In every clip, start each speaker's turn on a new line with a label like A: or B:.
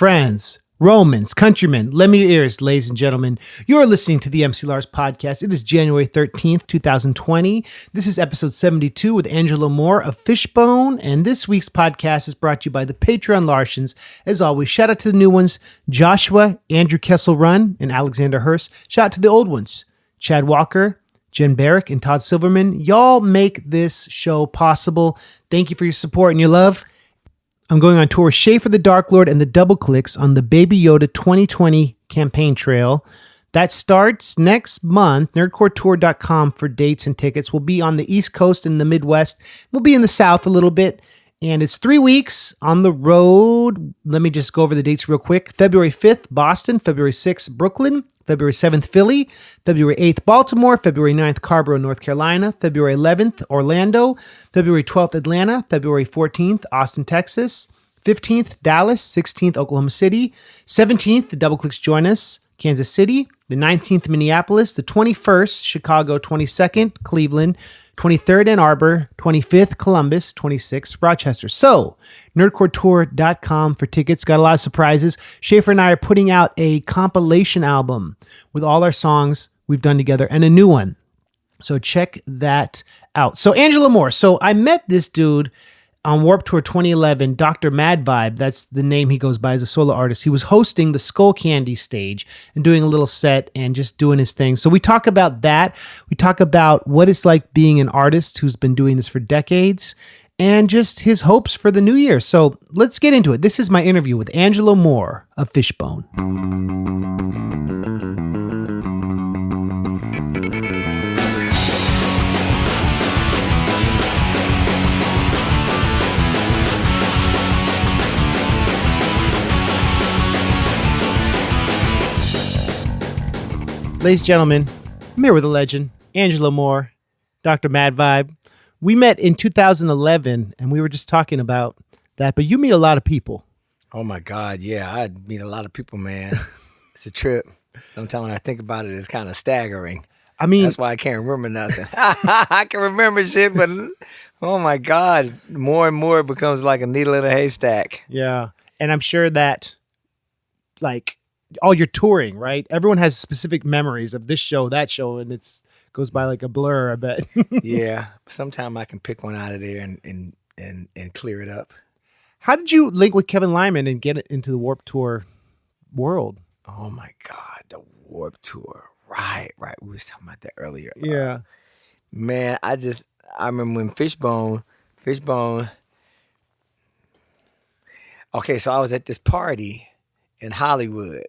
A: friends, Romans, countrymen, lend me your ears, ladies and gentlemen. You're listening to the MC Lars podcast. It is January 13th, 2020. This is episode 72 with Angelo Moore of Fishbone. And this week's podcast is brought to you by the Patreon Larsens. As always, shout out to the new ones, Joshua, Andrew Kessel-Run, and Alexander Hurst. Shout out to the old ones, Chad Walker, Jen Barrick, and Todd Silverman. Y'all make this show possible. Thank you for your support and your love. I'm going on tour with Schaefer the Dark Lord and the Double Clicks on the Baby Yoda 2020 campaign trail. That starts next month. Nerdcoretour.com for dates and tickets. We'll be on the East Coast and the Midwest. We'll be in the South a little bit. And it's 3 weeks on the road. Let me just go over the dates real quick. February 5th, Boston. February 6th, Brooklyn. February 7th, Philly. February 8th, Baltimore. February 9th, Carrboro, North Carolina. February 11th, Orlando. February 12th, Atlanta. February 14th, Austin, Texas. 15th, Dallas. 16th, Oklahoma City. 17th, the Double Clicks join us, Kansas City. The 19th, Minneapolis. The 21st, Chicago. 22nd, Cleveland. 23rd, Ann Arbor. 25th, Columbus. 26th, Rochester. So, nerdcoretour.com for tickets. Got a lot of surprises. Schaefer and I are putting out a compilation album with all our songs we've done together and a new one. So check that out. So Angelo Moore. So I met this dude on Warped Tour 2011, Dr. Mad Vibe. That's the name he goes by as a solo artist. He was hosting the Skull Candy stage and doing a little set and just doing his thing. So we talk about that. We talk about what it's like being an artist who's been doing this for decades and just his hopes for the new year. So let's get into it. This is my interview with Angelo Moore of Fishbone. Ladies and gentlemen, I'm here with a legend, Angelo Moore, Dr. Mad Vibe. We met in 2011, and we were just talking about that, but you meet a lot of people.
B: Oh, my God, yeah. I meet a lot of people, man. It's a trip. Sometimes when I think about it, it's kind of staggering.
A: I mean...
B: That's why I can't remember nothing. I can remember shit, but, oh, my God, more and more it becomes like a needle in a haystack.
A: Yeah, and I'm sure that, like... all your touring, right? Everyone has specific memories of this show, that show, and it's goes by like a blur, I bet.
B: Yeah. Sometime I can pick one out of there and clear it up.
A: How did you link with Kevin Lyman and get into the Warped Tour world?
B: Oh my God, the Warped Tour. Right. We was talking about that earlier.
A: Yeah.
B: Man, I remember when Fishbone. Okay, so I was at this party in Hollywood,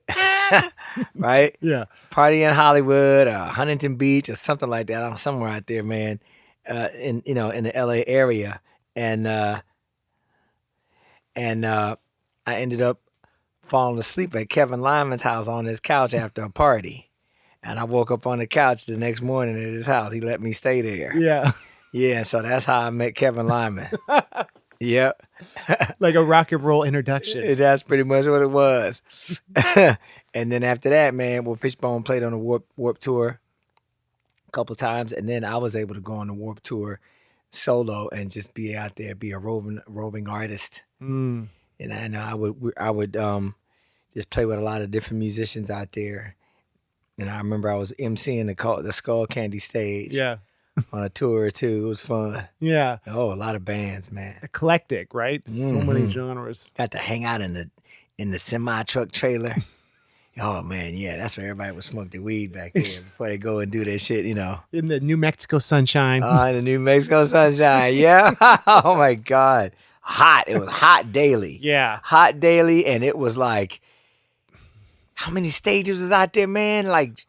B: right?
A: Yeah.
B: Party in Hollywood, Huntington Beach, or something like that. Somewhere out there, man. In the LA area, and I ended up falling asleep at Kevin Lyman's house on his couch after a party, and I woke up on the couch the next morning at his house. He let me stay there.
A: Yeah.
B: Yeah. So that's how I met Kevin Lyman. Yep.
A: Like a rock and roll introduction.
B: That's pretty much what it was. And then after that, man, Fishbone played on the Warped Tour a couple times, and then I was able to go on the Warped Tour solo and just be out there, be a roving artist.
A: Mm.
B: And I would just play with a lot of different musicians out there. And I remember I was emceeing the Skull Candy stage.
A: Yeah.
B: On a tour or two. It was fun.
A: Yeah.
B: Oh, a lot of bands, man.
A: Eclectic, right? So many genres.
B: Got to hang out in the semi-truck trailer. Oh, man, yeah. That's where everybody would smoke their weed back there before they go and do their shit, you know.
A: In the New Mexico sunshine.
B: In the New Mexico sunshine, yeah. Oh, my God. Hot. It was hot daily.
A: Yeah.
B: Hot daily, and it was like, how many stages was out there, man? Like...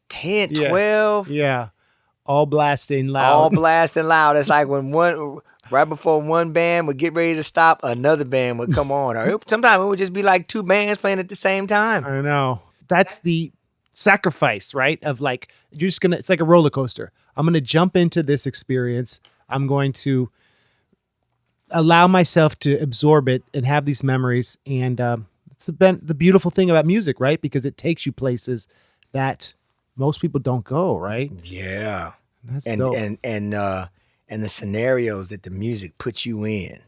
B: 10, 12.
A: Yeah. All blasting loud.
B: It's like when right before one band would get ready to stop, another band would come on. Or sometimes it would just be like two bands playing at the same time.
A: I know. That's the sacrifice, right? Of like, it's like a roller coaster. I'm going to jump into this experience. I'm going to allow myself to absorb it and have these memories. And it's been the beautiful thing about music, right? Because it takes you places that most people don't go, right?
B: Yeah.
A: That's
B: and
A: dope.
B: And the scenarios that the music puts you in.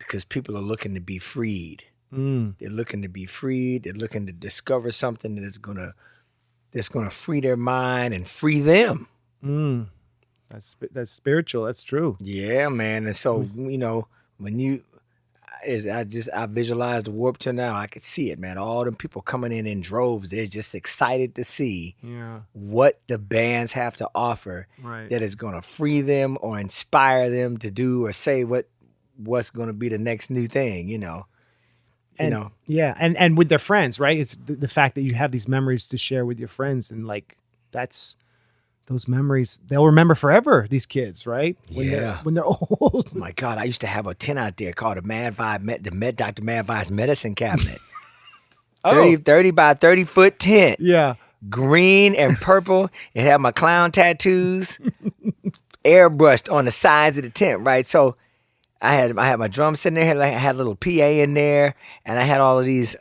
B: because people are looking to be freed.
A: Mm.
B: They're looking to be freed. They're looking to discover something that's gonna free their mind and free them.
A: Mm. That's spiritual. That's true.
B: Yeah, man. And so, when I visualize the Warped Tour now, I could see it, man. All them people coming in droves. They're just excited to see what the bands have to offer that is going to free them or inspire them to do or say what's going to be the next new thing,
A: Yeah, and with their friends, right? It's the fact that you have these memories to share with your friends, and like that's those memories they'll remember forever. These kids, right? When they're old.
B: Oh my God, I used to have a tent out there called Dr. Mad Vibes Medicine Cabinet. 30 by 30 foot tent.
A: Yeah,
B: green and purple. It had my clown tattoos airbrushed on the sides of the tent, right? So I had my drum sitting there. I had a little PA in there, and I had all of these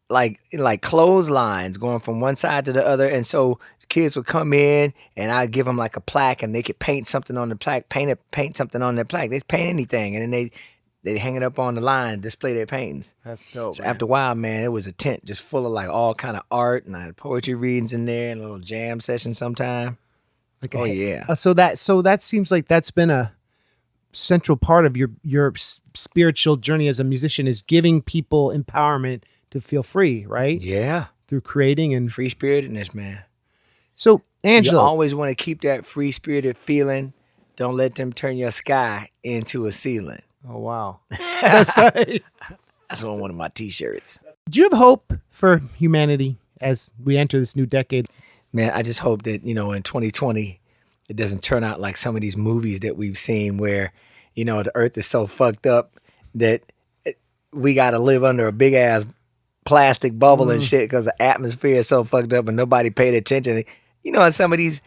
B: like clotheslines going from one side to the other. And so the kids would come in, and I'd give them like a plaque, and they could paint something on the plaque, paint something on their plaque. They'd paint anything, and then they hang it up on the line and display their paintings.
A: That's dope.
B: So
A: man.
B: after a while, man, it was a tent just full of like all kind of art, and I had poetry readings in there and a little jam session sometime.
A: Like
B: yeah.
A: So that seems like that's been a central part of your spiritual journey as a musician, is giving people empowerment to feel free, right?
B: Yeah.
A: Through creating and
B: free spiritedness, man.
A: So Angelo,
B: you always want to keep that free spirited feeling. Don't let them turn your sky into a ceiling.
A: Oh wow. That's tight.
B: That's on one of my t-shirts.
A: Do you have hope for humanity as we enter this new decade?
B: Man, I just hope that, in 2020, it doesn't turn out like some of these movies that we've seen where, the earth is so fucked up that we got to live under a big ass plastic bubble and shit because the atmosphere is so fucked up and nobody paid attention. In some of these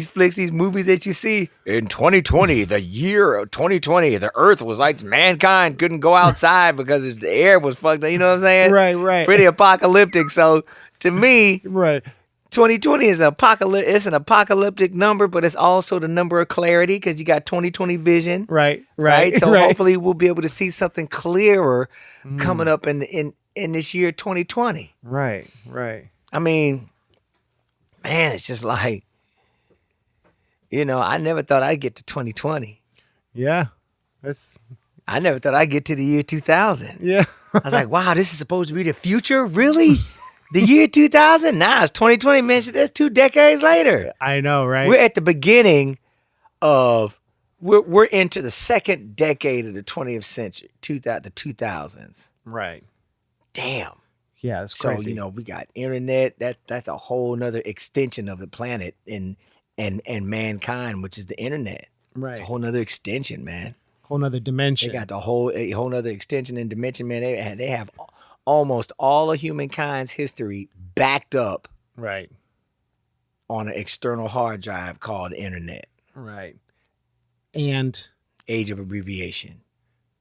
B: flicks, these movies that you see, in 2020, the year of 2020, the earth was like mankind couldn't go outside because the air was fucked up. You know what I'm saying?
A: Right.
B: Pretty apocalyptic. So to me,
A: right.
B: 2020 is it's an apocalyptic number, but it's also the number of clarity because you got 2020 vision.
A: Right.
B: So hopefully we'll be able to see something clearer coming up in this year 2020.
A: Right.
B: I mean, man, it's just like, I never thought I'd get to 2020.
A: Yeah.
B: I never thought I'd get to the year 2000.
A: Yeah.
B: I was like, wow, this is supposed to be the future? Really? The year 2000? Nah, it's 2020, man. That's 2 decades later.
A: I know, right?
B: We're at the beginning of, we're into the second decade of the 20th century, the 2000s.
A: Right.
B: Damn.
A: Yeah, that's crazy.
B: So, we got internet. That's a whole nother extension of the planet and mankind, which is the internet.
A: Right.
B: It's a whole nother extension, man.
A: Whole nother dimension.
B: They got a whole nother extension and dimension, man. They have almost all of humankind's history backed up,
A: right,
B: on an external hard drive called the internet.
A: Right. And
B: age of abbreviation.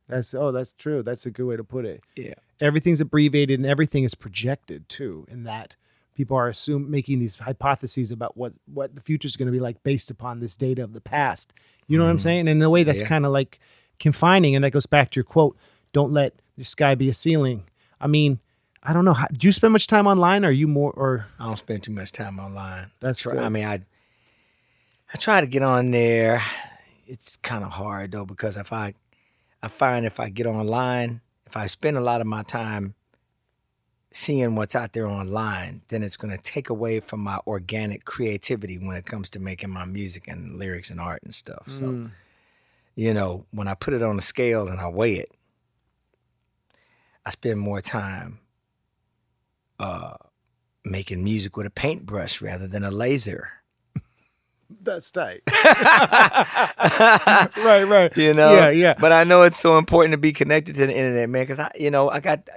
A: That's true. That's a good way to put it.
B: Yeah.
A: Everything's abbreviated and everything is projected too, in that people are making these hypotheses about what the future is going to be like based upon this data of the past. You know what I'm saying? And in a way that's kind of like confining, and that goes back to your quote, don't let the sky be a ceiling. I mean, I don't know. Do you spend much time online? Or are you more, or?
B: I don't spend too much time online.
A: That's good.
B: I mean, I try to get on there. It's kind of hard though, because I find if I get online, if I spend a lot of my time seeing what's out there online, then it's going to take away from my organic creativity when it comes to making my music and lyrics and art and stuff. So, when I put it on the scales and I weigh it, I spend more time making music with a paintbrush rather than a laser.
A: That's tight. Right. Yeah.
B: But I know it's so important to be connected to the internet, man, because I got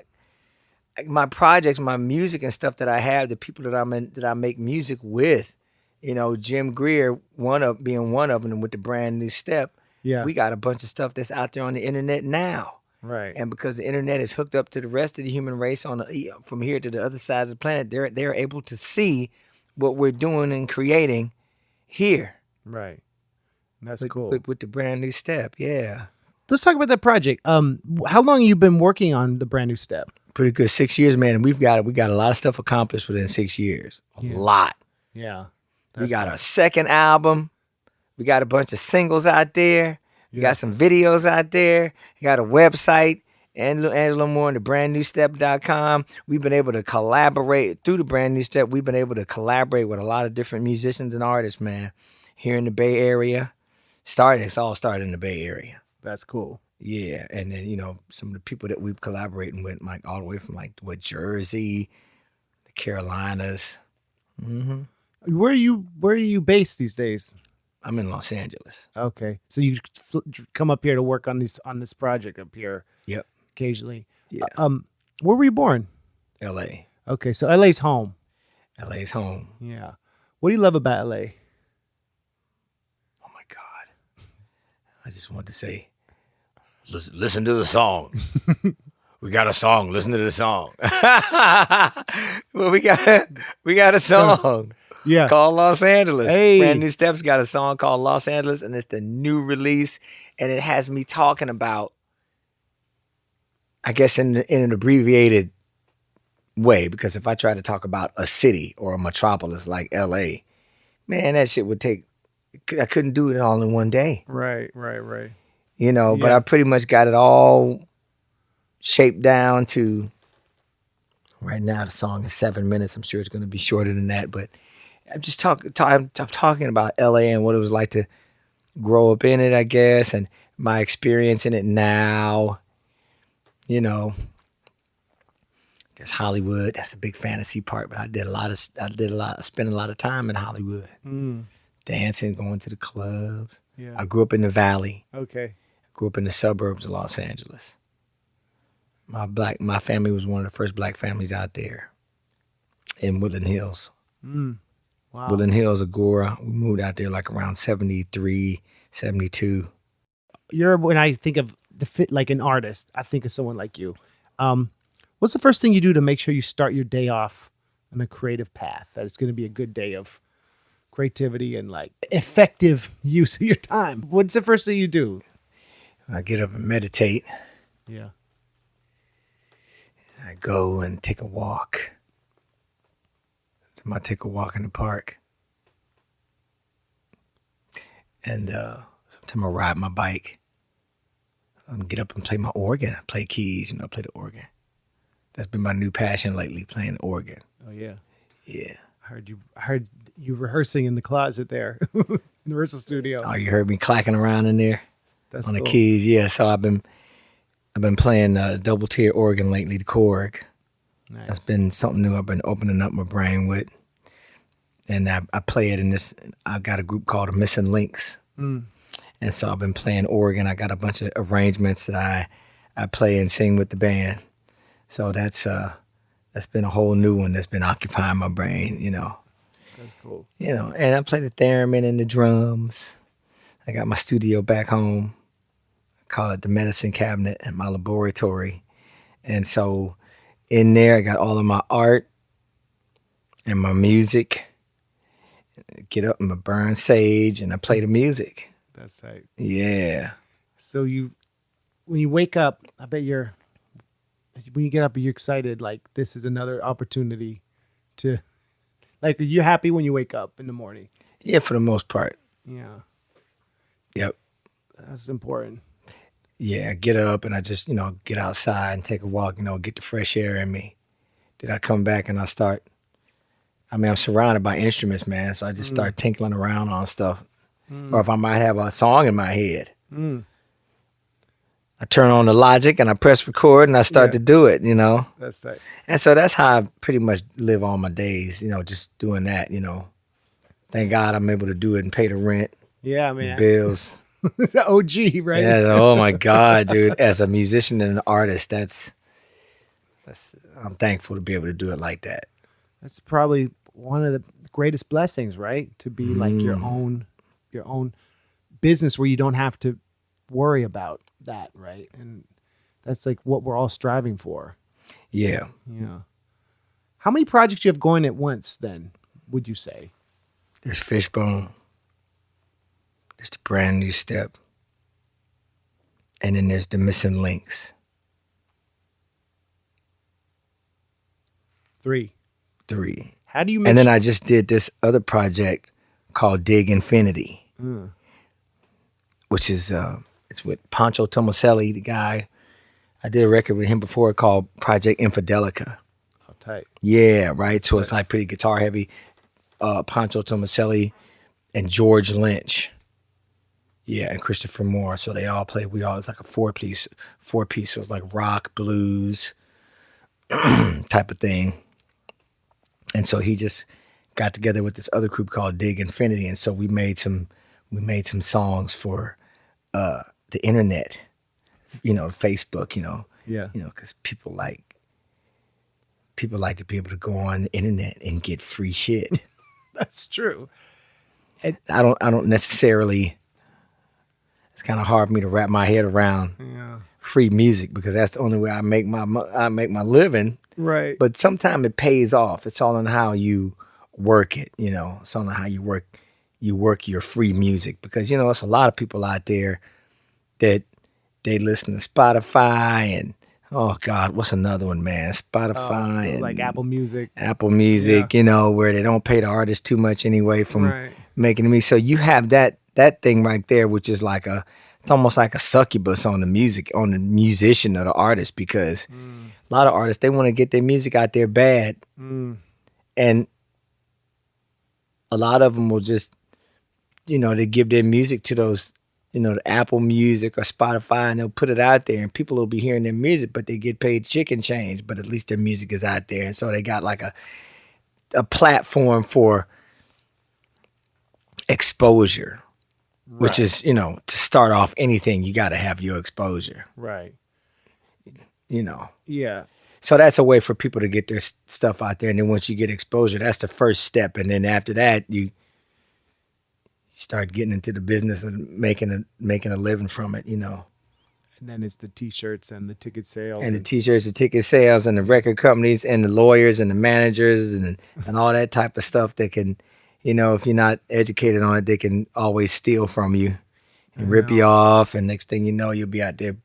B: my projects, my music and stuff that I have, the people that I make music with, Jim Greer, being one of them with the brand new step.
A: Yeah.
B: We got a bunch of stuff that's out there on the internet now.
A: Right.
B: And because the internet is hooked up to the rest of the human race from here to the other side of the planet, they're able to see what we're doing and creating here.
A: Right. That's cool.
B: With the brand new step. Yeah.
A: let's talk about that project. How long have you been working on the brand new step?
B: Pretty good, 6 years, man. And we got a lot of stuff accomplished within 6 years. A lot.
A: Yeah.
B: We got a second album. We got a bunch of singles out there. We got some videos out there. We got a website, Angelo Moore and the brandnewstep.com. We've been able to collaborate through the Brand New Step. We've been able to collaborate with a lot of different musicians and artists, man, here in the Bay Area. It's all started in the Bay Area.
A: That's cool.
B: Yeah, and then, you know, some of the people that we've collaborating with, like all the way from like Jersey, the Carolinas. Mm-hmm.
A: Where are you based these days?
B: I'm in Los Angeles.
A: Okay, so you come up here to work on this project up here.
B: Yep.
A: Occasionally.
B: Yeah.
A: Where were you born?
B: L.A.
A: Okay, so LA's home.
B: LA's home.
A: Yeah. What do you love about LA?
B: Oh my God. I just want to say, listen to the song. We got a song. Listen to the song. Well, we got a song.
A: Yeah.
B: Called Los Angeles.
A: Hey.
B: Brand New Steps got a song called Los Angeles, and it's the new release. And it has me talking about, I guess, in an abbreviated way, because if I try to talk about a city or a metropolis like LA, man, that shit would take, I couldn't do it all in one day.
A: Right.
B: You know, but I pretty much got it all shaped down to, right now the song is 7 minutes. I'm sure it's going to be shorter than that, but I'm just I'm talking about LA and what it was like to grow up in it, I guess, and my experience in it now. You know, I guess Hollywood, that's a big fantasy part, but I spent a lot of time in Hollywood. Dancing, going to the clubs.
A: Yeah.
B: I grew up in the Valley.
A: Okay.
B: I grew up in the suburbs of Los Angeles. My family was one of the first black families out there in Woodland Hills.
A: Wow.
B: Woodland Hills, Agora. We moved out there like around 73, 72.
A: When I think of like an artist, I think of someone like you. What's the first thing you do to make sure you start your day off on a creative path, that it's going to be a good day of creativity and like effective use of your time? What's the first thing you do?
B: I get up and meditate.
A: Yeah.
B: I go and take a walk. I take a walk in the park. And sometimes I ride my bike. Get up and play my organ. I play keys, I play the organ. That's been my new passion lately, playing the organ.
A: Oh yeah.
B: Yeah.
A: I heard you rehearsing in the closet there. In the rehearsal studio.
B: Oh, you heard me clacking around in there?
A: That's
B: on
A: cool.
B: The keys. Yeah, so I've been playing double tier organ lately, the Korg.
A: Nice.
B: That's been something new I've been opening up my brain with. And I play it in this, I've got a group called the Missing Links. And so I've been playing organ. I got a bunch of arrangements that I play and sing with the band. So that's been a whole new one that's been occupying my brain,
A: That's cool.
B: And I play the theremin and the drums. I got my studio back home. I call it the medicine cabinet in my laboratory. And so in there, I got all of my art and my music. Get up and I burn sage and I play the music.
A: That's tight.
B: Yeah.
A: So when you wake up, I bet when you get up, you're excited, like this is another opportunity to, like, are you happy when you wake up in the morning?
B: Yeah, for the most part.
A: Yeah.
B: Yep.
A: That's important.
B: Yeah, I get up and I just, get outside and take a walk, get the fresh air in me. Then I come back and I'm surrounded by instruments, man, so I just start tinkling around on stuff. Or if I might have a song in my head. I turn on the Logic and I press record and I start to do it,
A: That's tight.
B: And so that's how I pretty much live all my days, just doing that, Thank God I'm able to do it and pay the rent.
A: Yeah, man.
B: Bills.
A: The OG, right?
B: Yeah, oh my God, dude. As a musician and an artist, I'm thankful to be able to do it like that.
A: That's probably one of the greatest blessings, right? To be like your own business where you don't have to worry about that, right? And that's like what we're all striving for.
B: Yeah.
A: Yeah. How many projects you have going at once then, would you say?
B: There's Fishbone. There's the Brand New Step. and then there's the missing links.
A: 3.
B: How
A: do you
B: And then I just did this other project called Dig Infinity, which is it's with Pancho Tomaselli, the guy. I did a record with him before called Project Infidelica.
A: Oh, tight.
B: Yeah, right. So it's like pretty guitar heavy. Pancho Tomaselli and George Lynch. Yeah, and Christopher Moore. So they all play. It's like a four piece. So it's like rock, blues type of thing. And so he just got together with this other group called Dig Infinity, and so we made some songs for the internet, Facebook, because people like to be able to go on the internet and get free shit.
A: That's true.
B: I don't necessarily. It's kind of hard for me to wrap my head around free music because that's the only way I make my living.
A: Right.
B: But sometimes it pays off. It's all on how you work it, It's all on how you work your free music because, it's a lot of people out there that they listen to Spotify and, oh God, what's another one, man? Spotify and
A: like Apple Music.
B: Where they don't pay the artist too much anyway from making me. So you have that thing right there, which is it's almost like a succubus on the musician or the artist because a lot of artists, they want to get their music out there bad. And a lot of them will just, they give their music to those, the Apple Music or Spotify and they'll put it out there and people will be hearing their music, but they get paid chicken change, but at least their music is out there. And so they got like a platform for exposure, which is, to start off anything, you got to have your exposure.
A: Right.
B: Yeah. So that's a way for people to get their stuff out there. And then once you get exposure, that's the first step. And then after that, you start getting into the business of making a living from it, And
A: then it's the T-shirts and the ticket sales.
B: And the T-shirts, the ticket sales, and the record companies, and the lawyers, and the managers, and all that type of stuff that can, if you're not educated on it, they can always steal from you and rip you off. And next thing you know, you'll be out there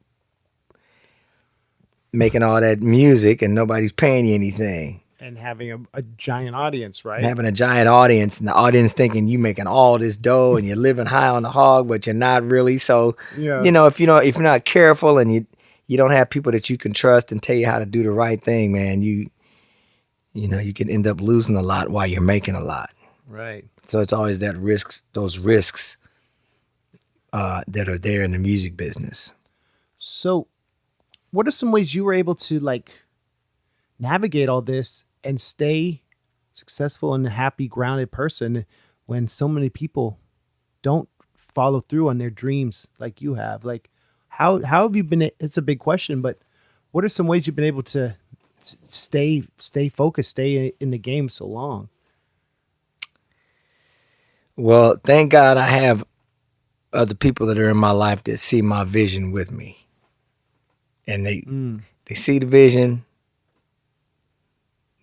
B: making all that music and nobody's paying you anything.
A: And having a giant audience, right?
B: Having a giant audience and the audience thinking you making all this dough and you're living high on the hog, but you're not really. So, if you're not careful and you don't have people that you can trust and tell you how to do the right thing, man, you can end up losing a lot while you're making a lot.
A: Right.
B: So it's always those risks that are there in the music business.
A: So what are some ways you were able to navigate all this and stay successful and a happy, grounded person when so many people don't follow through on their dreams like you have? How have you been? It's a big question, but what are some ways you've been able to stay focused, stay in the game so long?
B: Well, thank God I have other people that are in my life that see my vision with me. And they see the vision,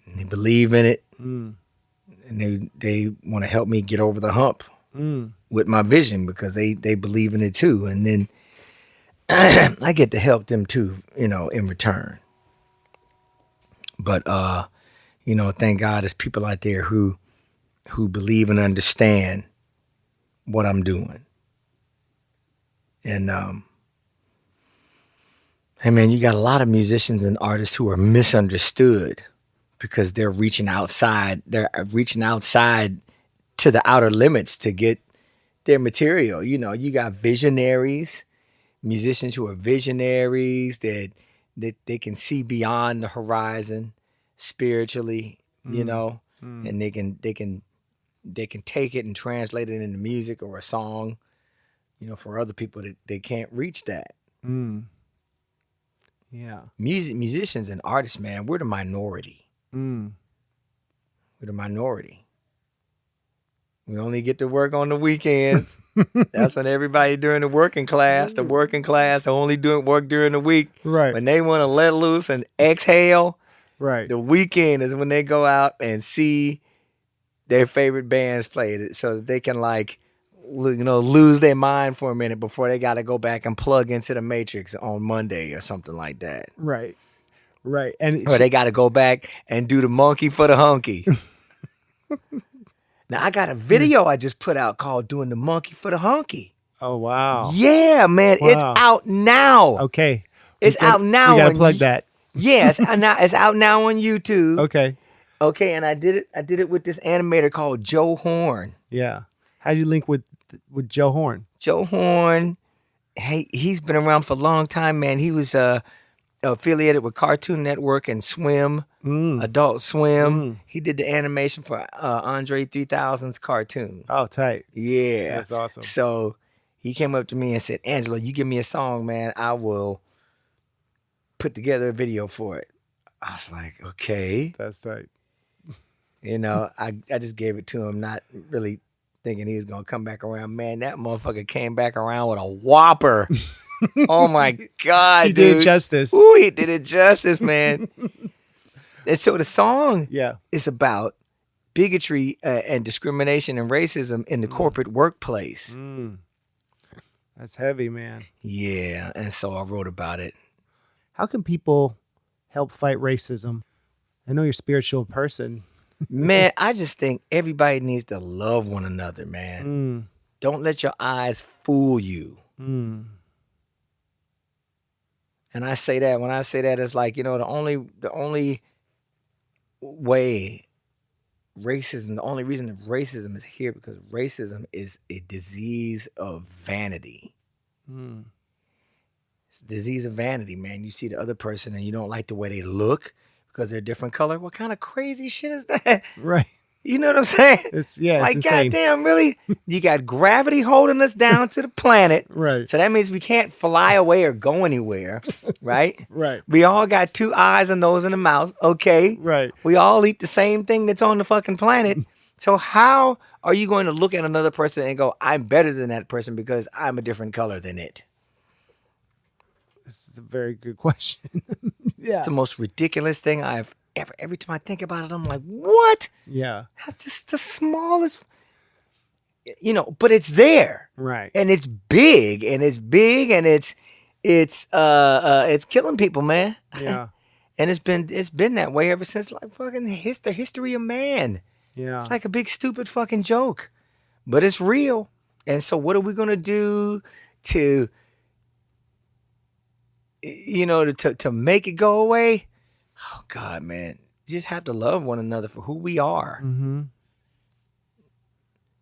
B: and they believe in it, and they want to help me get over the hump with my vision because they believe in it too. And then I get to help them too, in return. But thank God there's people out there who believe and understand what I'm doing. And hey man, you got a lot of musicians and artists who are misunderstood because they're reaching outside. They're reaching outside to the outer limits to get their material. You got visionaries, musicians who are visionaries that they can see beyond the horizon spiritually, and they can take it and translate it into music or a song, for other people that they can't reach that.
A: Yeah.
B: Musicians and artists, man, we're the minority. We're the minority. We only get to work on the weekends. That's when everybody during the working class only doing work during the week.
A: Right.
B: When they want to let loose and exhale,
A: right.
B: The weekend is when they go out and see their favorite bands play, so that they can lose their mind for a minute before they got to go back and plug into the Matrix on Monday or something like that.
A: Right. And
B: or they got to go back and do the monkey for the hunky. Now I got a video I just put out called "Doing the Monkey for the Hunky."
A: Oh wow!
B: Yeah, man, it's out now.
A: Okay,
B: it's out now.
A: We gotta plug that.
B: Yeah, it's out now on YouTube.
A: Okay,
B: and I did it with this animator called Joe Horn.
A: Yeah, how'd you link with Joe Horn?
B: Joe Horn, hey, he's been around for a long time, man. He was affiliated with Cartoon Network and Swim, Adult Swim. He did the animation for Andre 3000's cartoon.
A: Oh, tight.
B: Yeah.
A: That's awesome.
B: So he came up to me and said, Angelo, you give me a song, man, I will put together a video for it. I was like, okay.
A: That's tight.
B: I just gave it to him, not really thinking he was going to come back around. Man, that motherfucker came back around with a whopper. Oh my God,
A: he
B: dude.
A: did it justice.
B: Ooh, he did it justice, man. And so the song is about bigotry and discrimination and racism in the corporate workplace.
A: That's heavy, man.
B: Yeah, and so I wrote about it.
A: How can people help fight racism? I know you're a spiritual person.
B: Man, I just think everybody needs to love one another, man. Don't let your eyes fool you. And I say that, when I say that, it's like, the only way racism, the only reason that racism is here, because racism is a disease of vanity. It's a disease of vanity, man. You see the other person and you don't like the way they look because they're a different color. What kind of crazy shit is that?
A: Right.
B: You know what I'm saying?
A: It's
B: like,
A: insane.
B: goddamn, really? You got gravity holding us down to the planet.
A: Right.
B: So that means we can't fly away or go anywhere, right?
A: Right.
B: We all got 2 eyes, a nose, and a mouth, okay?
A: Right.
B: We all eat the same thing that's on the fucking planet. So how are you going to look at another person and go, I'm better than that person because I'm a different color than it?
A: This is a very good question.
B: It's the most ridiculous thing I've ever. Every time I think about it, I'm like, what?
A: Yeah.
B: That's just the smallest, but it's there.
A: Right.
B: And it's big and it's killing people, man.
A: Yeah.
B: And it's been that way ever since like fucking the history of man.
A: Yeah.
B: It's like a big stupid fucking joke. But it's real. And so what are we gonna do to to make it go away? Oh God, man. You just have to love one another for who we are.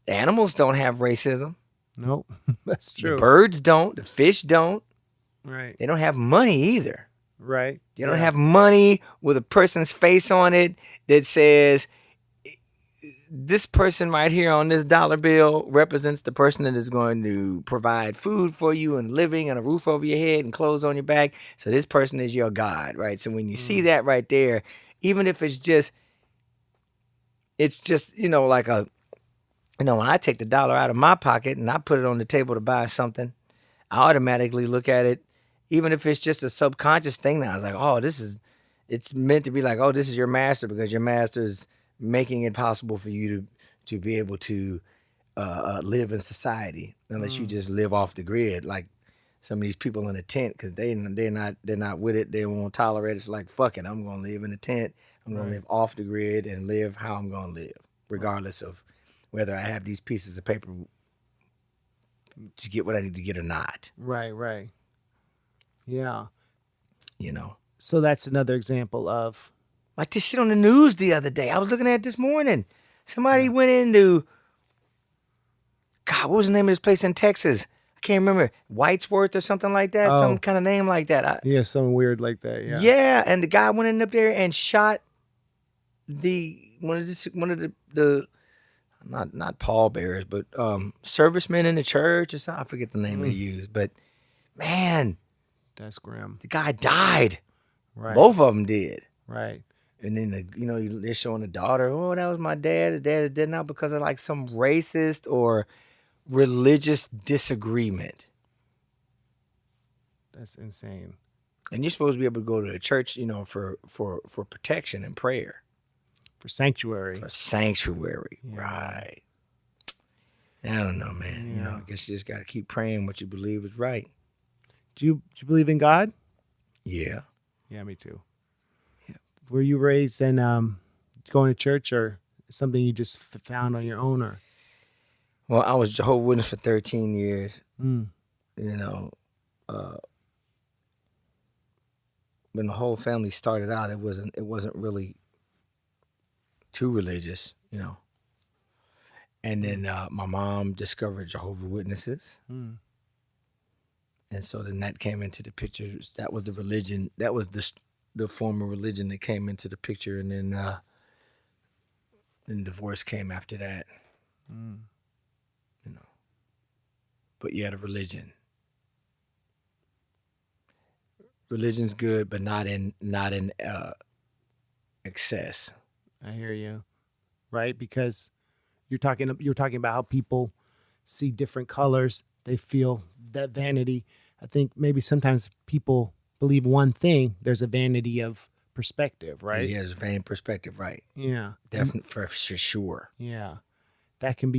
B: Animals don't have racism.
A: Nope. That's true.
B: The birds don't. The fish don't.
A: Right.
B: They don't have money either.
A: Right.
B: You don't have money with a person's face on it that says, this person right here on this dollar bill represents the person that is going to provide food for you and living and a roof over your head and clothes on your back. So this person is your God, right? So when you see that right there, even if it's just like a, when I take the dollar out of my pocket and I put it on the table to buy something, I automatically look at it, even if it's just a subconscious thing now. I was like, oh, it's meant to be like, oh, this is your master because your master's making it possible for you to be able to live in society, unless you just live off the grid like some of these people in a tent, because they're not with it. They won't tolerate it. It's like, fuck it, I'm gonna live in a tent. I'm gonna live off the grid and live how I'm gonna live, regardless of whether I have these pieces of paper to get what I need to get or not.
A: Right. Yeah.
B: So
A: that's another example of,
B: like this shit on the news the other day. I was looking at it this morning. Somebody went into, God, what was the name of this place in Texas? I can't remember. Whitesworth or something like that. Some kind of name like that.
A: Something weird like that. Yeah.
B: Yeah, and the guy went in up there and shot one of the not pallbearers, but servicemen in the church or something. I forget the name they used, but man,
A: that's grim.
B: The guy died.
A: Right.
B: Both of them did.
A: Right.
B: And then they're showing the daughter, oh, that was my dad. The dad is dead now because of like some racist or religious disagreement.
A: That's insane.
B: And you're supposed to be able to go to a church, for protection and prayer.
A: For sanctuary.
B: For sanctuary,
A: Yeah.
B: right. I don't know, man.
A: Yeah.
B: I guess you just got to keep praying what you believe is right.
A: Do you believe in God?
B: Yeah.
A: Yeah, me too. Yeah. Were you raised in going to church, or something you just found on your own, or?
B: Well, I was Jehovah's Witness for 13 years.
A: Mm.
B: When the whole family started out, it wasn't really too religious, And then my mom discovered Jehovah's Witnesses.
A: Mm.
B: And so then that came into the picture. That was the religion. That was the form of religion that came into the picture. And then divorce came after that.
A: Mm.
B: But yeah, the religion. Religion's good, but not in excess.
A: I hear you. Right? Because you're talking about how people see different colors. They feel that vanity. I think maybe sometimes people believe one thing. There's a vanity of perspective, right?
B: Yeah, there's a vanity perspective, right?
A: Yeah.
B: Definitely, for sure.
A: Yeah. That can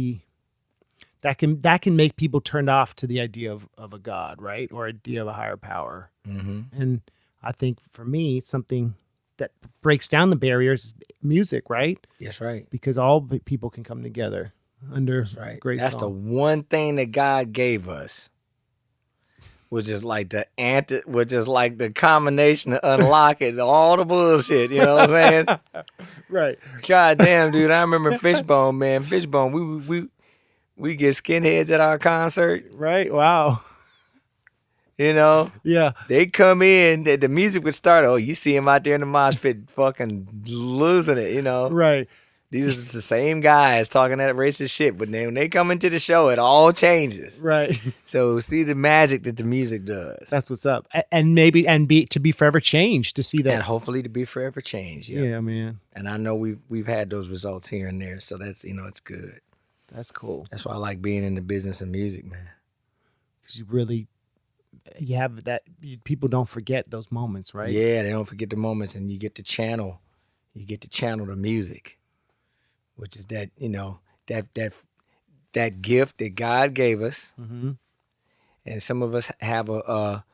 A: make people turned off to the idea of a God, right? Or idea of a higher power.
B: Mm-hmm.
A: And I think for me, something that breaks down the barriers is music, right?
B: That's right.
A: Because all people can come together under great
B: That's
A: song.
B: the one thing that God gave us, which is like the combination to unlock it, all the bullshit. You know what I'm saying?
A: Right.
B: God damn, dude! I remember Fishbone, man. Fishbone, we get skinheads at our concert.
A: Right. Wow.
B: Yeah. They come in, the music would start. Oh, you see him out there in the mosh pit fucking losing it,
A: Right.
B: These are the same guys talking that racist shit, but then when they come into the show, it all changes.
A: Right.
B: So see the magic that the music does.
A: That's what's up. And maybe to be forever changed, to see that.
B: And hopefully to be forever changed.
A: Yeah, man.
B: And I know we've had those results here and there, so that's it's good.
A: That's cool.
B: That's why I like being in the business of music, man.
A: Because you have that, people don't forget those moments, right?
B: Yeah, they don't forget the moments, and you get to channel the music, which is that that gift that God gave us.
A: Mm-hmm.
B: And some of us have a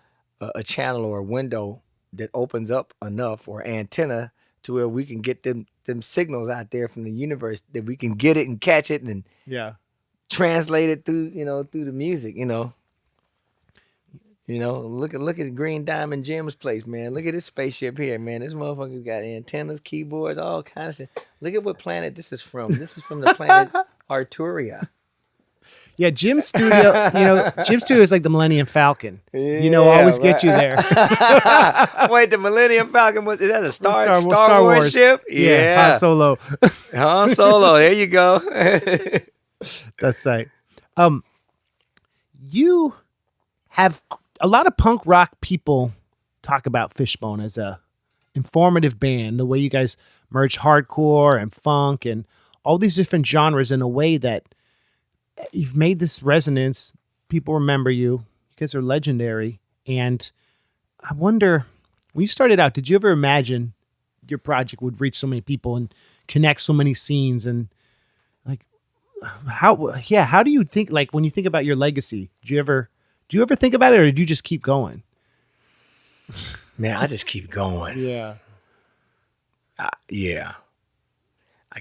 B: channel or a window that opens up enough, or antenna, to where we can get them signals out there from the universe, that we can get it and catch it and translate it through through the music. Look at Green Diamond Jim's place, man. Look at this spaceship here, man. This motherfucker's got antennas, keyboards, all kinds of shit. Look at what planet this is from. This is from the planet Arturia.
A: Yeah, Jim's studio, Jim's studio is like the Millennium Falcon. Always get you there.
B: Wait, the Millennium Falcon, is that a Star Wars ship?
A: Yeah, Han Solo.
B: Han Solo, there you go.
A: That's right. You have a lot of punk rock people talk about Fishbone as a informative band, the way you guys merge hardcore and funk and all these different genres in a way that you've made this resonance. People remember you. You guys are legendary. And I wonder, when you started out, did you ever imagine your project would reach so many people and connect so many scenes? And how do you think, when you think about your legacy, do you ever think about it, or did you just keep going?
B: Man, I just keep going.
A: Yeah.
B: I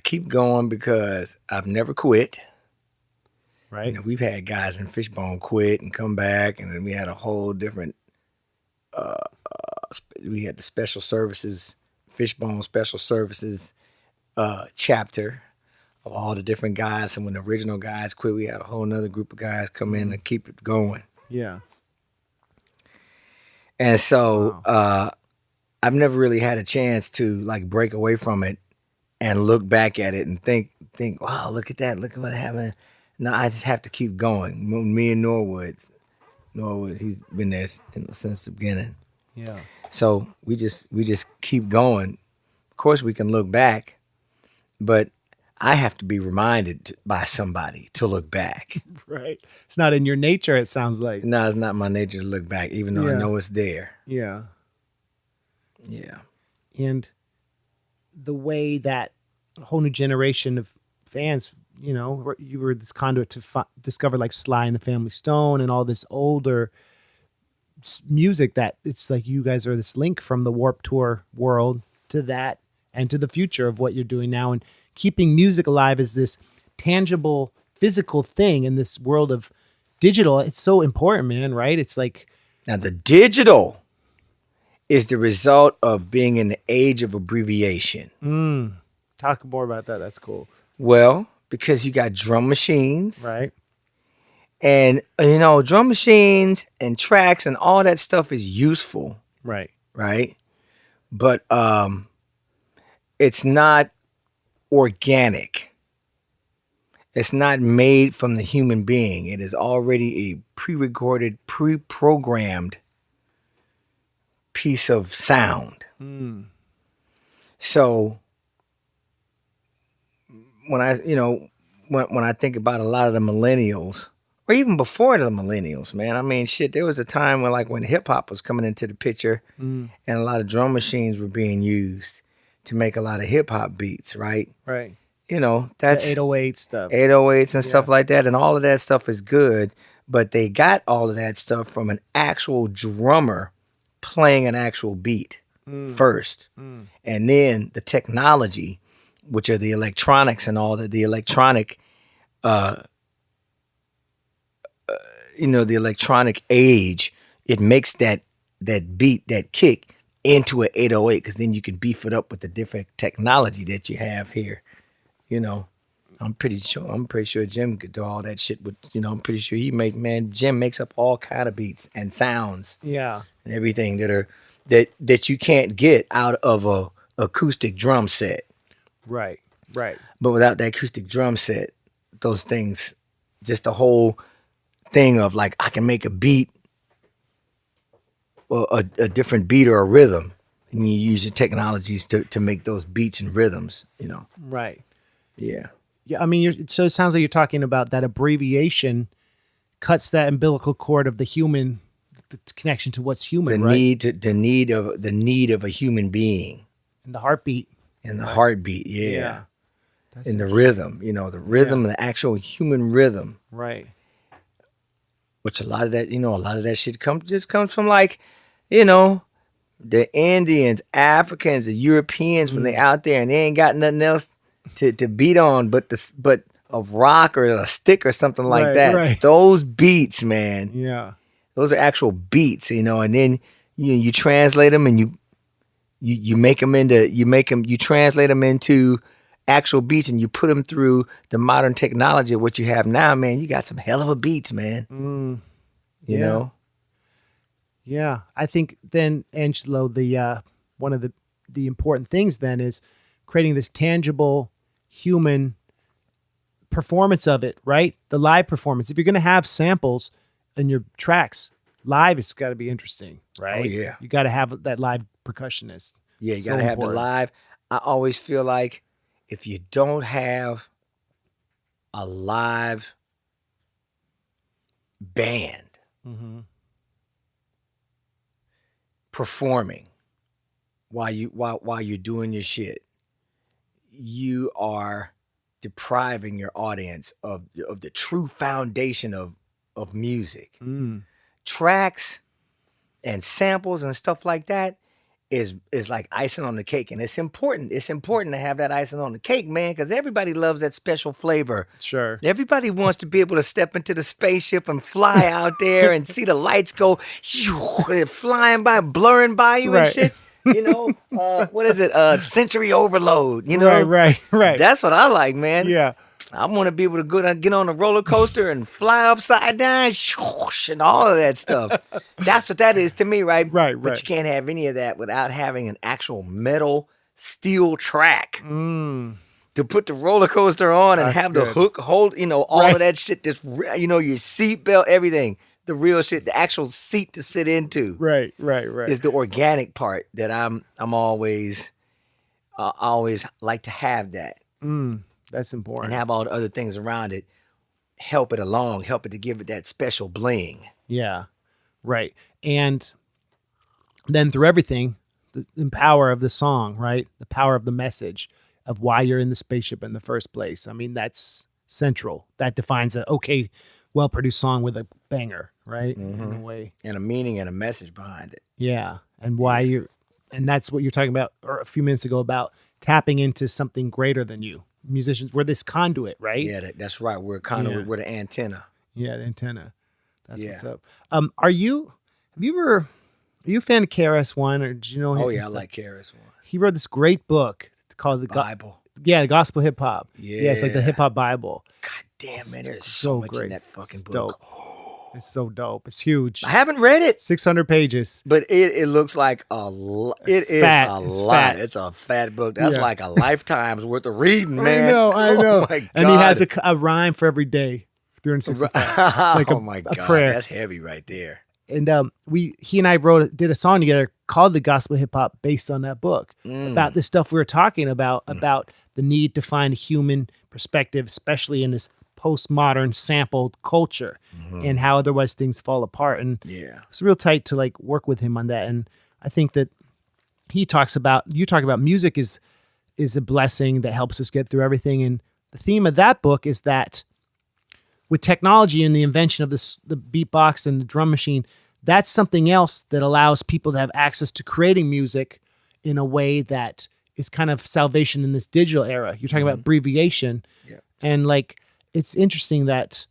B: keep going because I've never quit.
A: Right.
B: We've had guys in Fishbone quit and come back, and then we had a whole different. We had the special services, Fishbone Special Services chapter of all the different guys. And when the original guys quit, we had a whole nother group of guys come in and keep it going.
A: Yeah.
B: And so I've never really had a chance to break away from it and look back at it and think, wow, look at that. Look at what happened. No, I just have to keep going. Me and Norwood, he's been there since the beginning.
A: Yeah.
B: So we just keep going. Of course, we can look back, but I have to be reminded by somebody to look back.
A: Right. It's not in your nature, it sounds like.
B: No, it's not my nature to look back, even though I know it's there.
A: Yeah.
B: Yeah.
A: And the way that a whole new generation of fans, you know, you were this conduit to discover like Sly and the Family Stone and all this older music that it's like you guys are this link from the Warped Tour world to that and to the future of what you're doing now, and keeping music alive as this tangible physical thing in this world of digital. It's so important, man, right? It's like,
B: now the digital is the result of being in the age of abbreviation.
A: Talk more about that. That's cool.
B: Well, because you got drum machines,
A: Right.
B: and you know, drum machines and tracks and all that stuff is useful,
A: Right.
B: right? But it's not organic. It's not made from the human being. It is already a pre-recorded, pre-programmed piece of sound. So when I think about a lot of the millennials, or even before the millennials, man, I mean, shit, there was a time when hip hop was coming into the picture, and a lot of drum machines were being used to make a lot of hip hop beats, right?
A: Right.
B: You know, that's
A: the 808 stuff.
B: 808s and stuff like that, and all of that stuff is good, but they got all of that stuff from an actual drummer playing an actual beat first. And then the technology, which are the electronics and all that, the electronic the electronic age, it makes that beat, that kick into an 808, because then you can beef it up with the different technology that you have here. You know, I'm pretty sure Jim could do all that shit with, you know, I'm pretty sure Jim makes up all kind of beats and sounds.
A: Yeah.
B: And everything that you can't get out of a acoustic drum set.
A: Right. Right.
B: But without that acoustic drum set, those things, just the whole thing of like, I can make a beat, or a different beat or a rhythm, and you use your technologies to make those beats and rhythms, you know.
A: Right.
B: Yeah.
A: Yeah. I mean, so it sounds like you're talking about that abbreviation cuts that umbilical cord of the human, the connection to what's human, right?
B: The need of a human being.
A: And the heartbeat.
B: And the heartbeat, yeah.
A: That's
B: and the rhythm, you know, the actual human rhythm.
A: Right.
B: Which a lot of that shit comes from, like, you know, the Indians, Africans, the Europeans, when they out there and they ain't got nothing else to beat on but a rock or a stick or something like that.
A: Right.
B: Those beats, man.
A: Yeah.
B: Those are actual beats, you know, and then you translate them and you translate them into actual beats, and you put them through the modern technology of what you have now, man. You got some hell of a beats, man. You know?
A: Yeah. I think then, Angelo, the one of the important things then is creating this tangible human performance of it, right? The live performance. If you're going to have samples in your tracks live, it's got to be interesting, right?
B: Oh, yeah.
A: You got to have that live percussionist.
B: Yeah, you got to have the live. I always feel like if you don't have a live band performing while you're doing your shit, you are depriving your audience of the true foundation of music. Tracks and samples and stuff like that is like icing on the cake, and it's important to have that icing on the cake, man, because everybody loves that special flavor.
A: Sure.
B: Everybody wants to be able to step into the spaceship and fly out there and see the lights go flying by, blurring by you and shit. You know, what is it? Sensory overload, you know?
A: Right.
B: That's what I like, man.
A: Yeah.
B: I want to be able to go down, get on a roller coaster and fly upside down, and all of that stuff. That's what that is to me, right?
A: Right.
B: But you can't have any of that without having an actual metal steel track to put the roller coaster on and have the hook hold, you know, all of that shit. Just, you know, your seatbelt, everything, the real shit, the actual seat to sit into.
A: Right.
B: Is the organic part that I'm always like to have that.
A: That's important.
B: And have all the other things around it help it along, help it to give it that special bling.
A: Yeah, right. And then through everything, the power of the song, right? The power of the message of why you're in the spaceship in the first place. I mean, that's central. That defines a okay, well-produced song with a banger, right? In a way.
B: And a meaning and a message behind it.
A: Yeah. And and that's what you're talking about a few minutes ago about tapping into something greater than you. Musicians, we're this conduit, right?
B: Yeah, that's right. We're we're the antenna.
A: Yeah, the antenna. That's what's up. Are you a fan of KRS-One, or did you know him?
B: Oh yeah, I like KRS-One.
A: He wrote this great book called the
B: Bible.
A: The Gospel Hip Hop.
B: Yeah,
A: it's like the hip hop Bible.
B: God damn, man, there's so much in that fucking book.
A: It's so dope. It's huge.
B: I haven't read it.
A: 600 pages.
B: But it looks like a lot. It is a lot. It's a fat book. That's like a lifetime's worth of reading, man.
A: I know.
B: Oh my God.
A: And he has a rhyme for every day. 365. Like
B: oh my God,
A: prayer.
B: that's heavy right there.
A: And he and I did a song together called The Gospel Hip Hop based on that book about this stuff we were talking about the need to find a human perspective, especially in this postmodern sampled culture and how otherwise things fall apart. And it's real tight to like work with him on that. And I think that you talk about music is a blessing that helps us get through everything. And the theme of that book is that with technology and the invention of the beatbox and the drum machine, that's something else that allows people to have access to creating music in a way that is kind of salvation in this digital era. You're talking about abbreviation.
B: Yeah.
A: And like, it's interesting that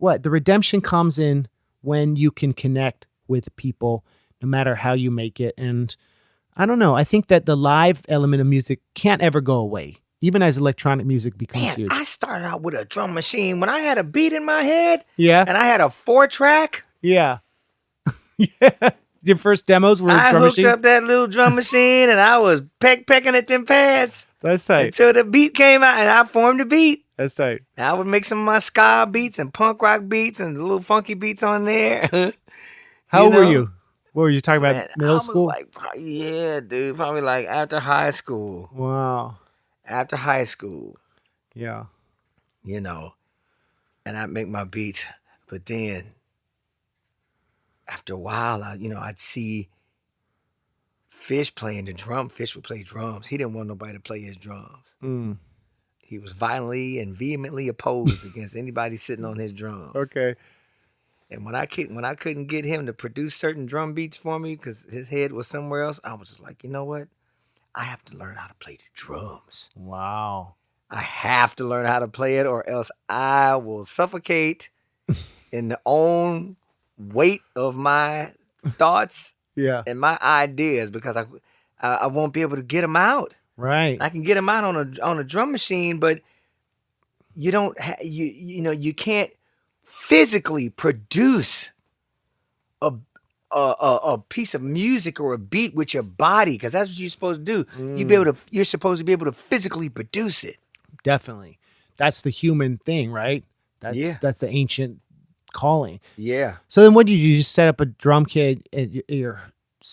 A: the redemption comes in when you can connect with people, no matter how you make it. And I don't know. I think that the live element of music can't ever go away, even as electronic music becomes huge.
B: I started out with a drum machine when I had a beat in my head.
A: Yeah.
B: And I had a 4-track.
A: Yeah. Yeah. Your first demos were
B: I
A: drum
B: hooked
A: machine?
B: up that little drum machine and I was pecking at them pads.
A: That's tight.
B: Until the beat came out and I formed the beat.
A: That's tight.
B: And I would make some of my ska beats and punk rock beats and little funky beats on there.
A: How old were you? What were you talking about?
B: Man,
A: middle school?
B: Yeah, dude. Probably like after high school.
A: Wow.
B: After high school.
A: Yeah.
B: You know. And I'd make my beats. But then after a while, I'd see Fish playing the drum. Fish would play drums. He didn't want nobody to play his drums. He was violently and vehemently opposed against anybody sitting on his drums.
A: Okay.
B: And when I couldn't get him to produce certain drum beats for me because his head was somewhere else, I was just like, you know what? I have to learn how to play the drums.
A: Wow.
B: I have to learn how to play it or else I will suffocate in the own weight of my thoughts and my ideas because I won't be able to get them out.
A: Right.
B: I can get them out on a drum machine, but you don't you can't physically produce a piece of music or a beat with your body because that's what you're supposed to do. You're supposed to be able to physically produce it. Definitely.
A: That's the human thing, right? That's the ancient calling.
B: Yeah.
A: So then what do you just set up a drum kit at your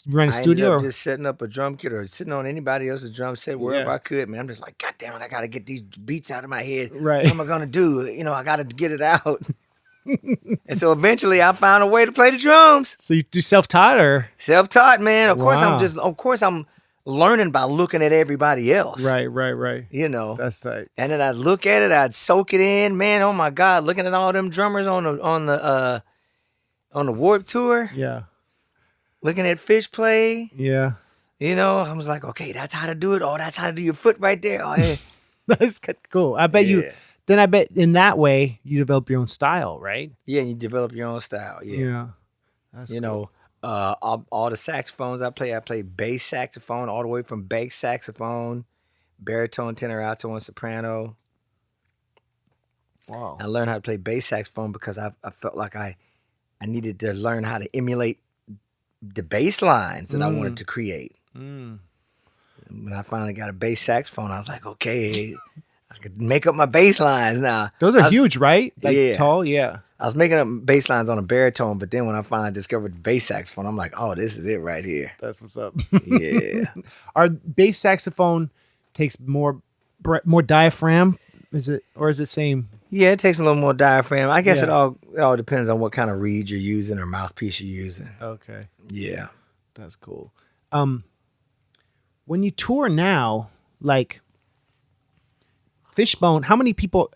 A: run a studio?
B: I ended up just setting up a drum kit or sitting on anybody else's drum set wherever I could, man. I'm just like, God damn it, I got to get these beats out of my head.
A: Right.
B: What am I going to do? I got to get it out. And so eventually I found a way to play the drums.
A: So you do self-taught or?
B: Self-taught, man. Of course I'm learning by looking at everybody else.
A: Right. That's tight.
B: And then I'd look at it, I'd soak it in. Man, oh my God, looking at all them drummers on the Warped Tour.
A: Yeah.
B: Looking at Fish play.
A: Yeah.
B: I was like, okay, that's how to do it. Oh, that's how to do your foot right there. Oh, yeah.
A: That's cool. I bet in that way you develop your own style, right?
B: Yeah, you develop your own style. Yeah.
A: That's
B: cool. All the saxophones I play bass saxophone all the way from bass saxophone, baritone, tenor, alto, and soprano.
A: Wow.
B: I learned how to play bass saxophone because I felt like I needed to learn how to emulate the bass lines that I wanted to create. When I finally got a bass saxophone, I was like, okay, I could make up my bass lines now.
A: Those are huge, right? Like tall,
B: I was making up bass lines on a baritone, but then when I finally discovered the bass saxophone, I'm like, oh, this is it right here.
A: That's what's up.
B: Yeah.
A: Our bass saxophone takes more diaphragm? Is it same?
B: Yeah, it takes a little more diaphragm. I guess it all depends on what kind of reed you're using or mouthpiece you're using.
A: Okay.
B: Yeah.
A: That's cool. When you tour now, like, Fishbone. How many people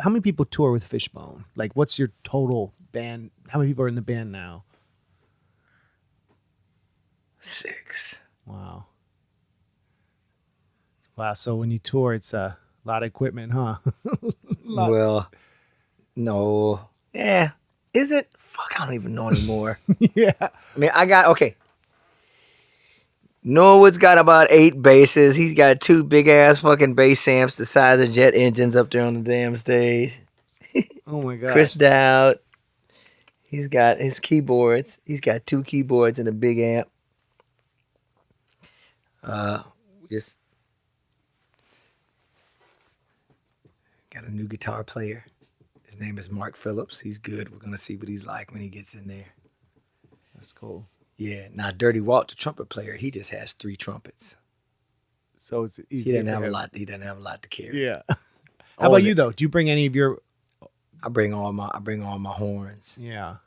A: tour with Fishbone? Like, what's your total band? How many people are in the band now?
B: 6.
A: Wow. So when you tour, it's a lot of equipment, huh?
B: Well, no. Yeah. Is it? Fuck, I don't even know anymore.
A: Yeah.
B: I mean, okay. Norwood's got about 8 basses. He's got 2 big ass fucking bass amps the size of jet engines up there on the damn stage.
A: Oh my gosh.
B: Chris Dowd, he's got his keyboards. He's got 2 keyboards and a big amp. Just got a new guitar player. His name is Mark Phillips. He's good. We're gonna see what he's like when he gets in there.
A: That's cool.
B: Yeah. Now, Dirty Walt, the trumpet player, he just has 3 trumpets.
A: So it's easy.
B: He doesn't have a lot. He doesn't have a lot to carry.
A: Yeah. How about you though? Do you bring any of your?
B: I bring all my horns.
A: Yeah.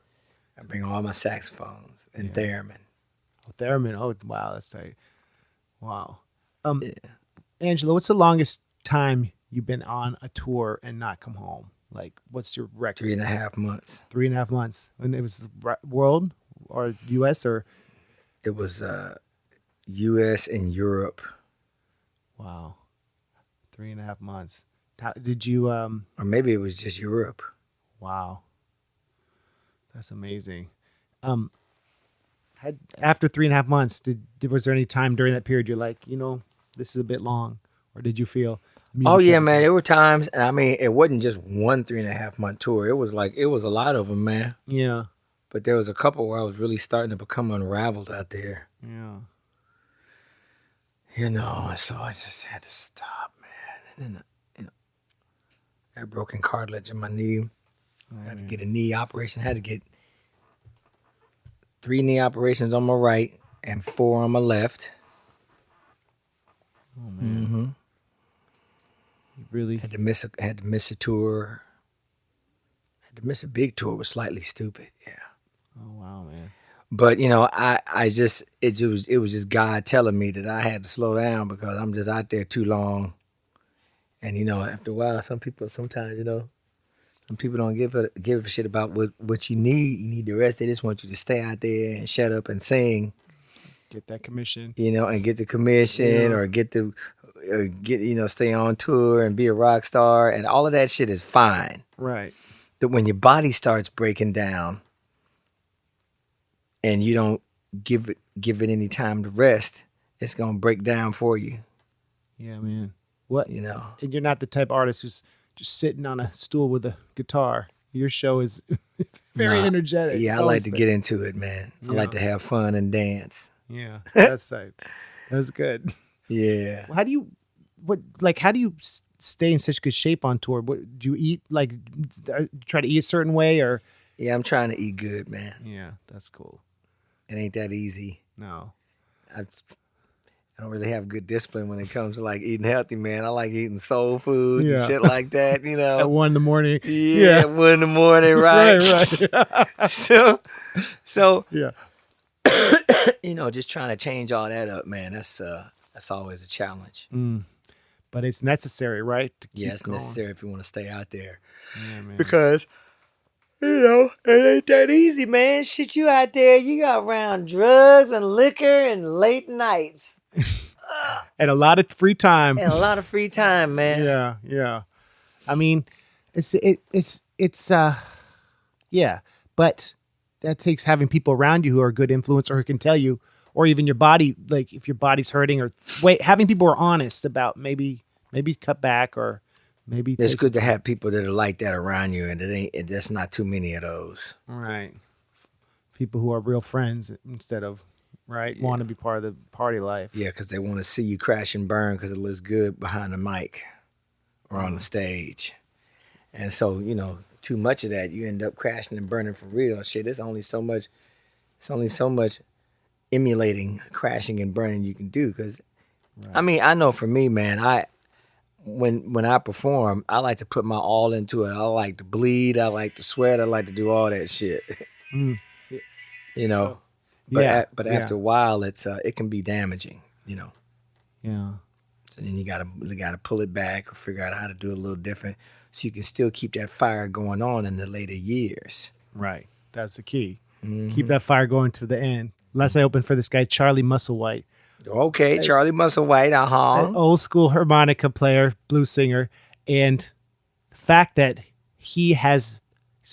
B: I bring all my saxophones and theremin.
A: Oh, theremin. Oh wow, that's tight. Wow. Angelo, what's the longest time you've been on a tour and not come home? Like, what's your record?
B: 3.5 months.
A: 3.5 months. And it was world or U.S. or?
B: It was U.S. and Europe.
A: Wow. 3.5 months. How did you?
B: Or maybe it was just Europe.
A: Wow. That's amazing. After 3.5 months, was there any time during that period you're like, this is a bit long, or did you feel?
B: Oh yeah, man. There were times, and I mean, it wasn't just one 3.5 month tour. It was a lot of them, man.
A: Yeah.
B: But there was a couple where I was really starting to become unraveled out there.
A: Yeah.
B: So I just had to stop, man. And then, I had broken cartilage in my knee. I had to get a knee operation. I had to get 3 knee operations on my right and 4 on my left.
A: Oh man. Mm-hmm. You really
B: had to miss a tour. Had to miss a big tour. Was slightly stupid. Yeah.
A: Oh wow, man.
B: But it was just God telling me that I had to slow down because I'm just out there too long. And after a while, some people sometimes some people don't give a shit about what you need. You need the rest. They just want you to stay out there and shut up and sing.
A: Get that commission.
B: And get the commission or stay on tour and be a rock star. And all of that shit is fine.
A: Right.
B: But when your body starts breaking down and you don't give it any time to rest, it's going to break down for you.
A: Yeah, man. What?
B: And
A: you're not the type of artist who's just sitting on a stool with a guitar. Your show is very energetic.
B: Yeah, I like to get into it, man. Yeah. I like to have fun and dance.
A: Yeah, that's right. That's good.
B: Yeah.
A: How do you stay in such good shape on tour? What do you eat? Like, try to eat a certain way, or?
B: Yeah, I'm trying to eat good, man.
A: Yeah, that's cool.
B: It ain't that easy.
A: No.
B: I don't really have good discipline when it comes to like eating healthy, man. I like eating soul food and shit like that,
A: At 1 a.m.
B: Yeah, at 1 a.m, right? right. So
A: yeah.
B: Just trying to change all that up, man. That's always a challenge.
A: But it's necessary, right?
B: Yeah, it's necessary if you want to stay out there.
A: Yeah, man.
B: Because it ain't that easy, man. Shit, you out there, you got around drugs and liquor and late nights.
A: And a lot of free time.
B: Man.
A: Yeah. I mean, yeah. But that takes having people around you who are a good influence or who can tell you, or even your body, like if your body's hurting, or having people who are honest about maybe cut back, or maybe
B: it's good to have people that are like that around you, and that's not too many of those.
A: Right. People who are real friends instead of want to be part of the party life.
B: Yeah, because they want to see you crash and burn because it looks good behind the mic or on the stage. And so, too much of that, you end up crashing and burning for real. Shit, it's only so much emulating crashing and burning you can do. Because, I mean, I know for me, man, when I perform, I like to put my all into it. I like to bleed. I like to sweat. I like to do all that shit. But after a while, it can be damaging.
A: Yeah.
B: So then you gotta pull it back or figure out how to do it a little different so you can still keep that fire going on in the later years.
A: Right. That's the key. Keep that fire going to the end. Last I opened for this guy, Charlie Musselwhite.
B: Okay, Charlie Musselwhite,
A: An old school harmonica player, blues singer. And the fact that he's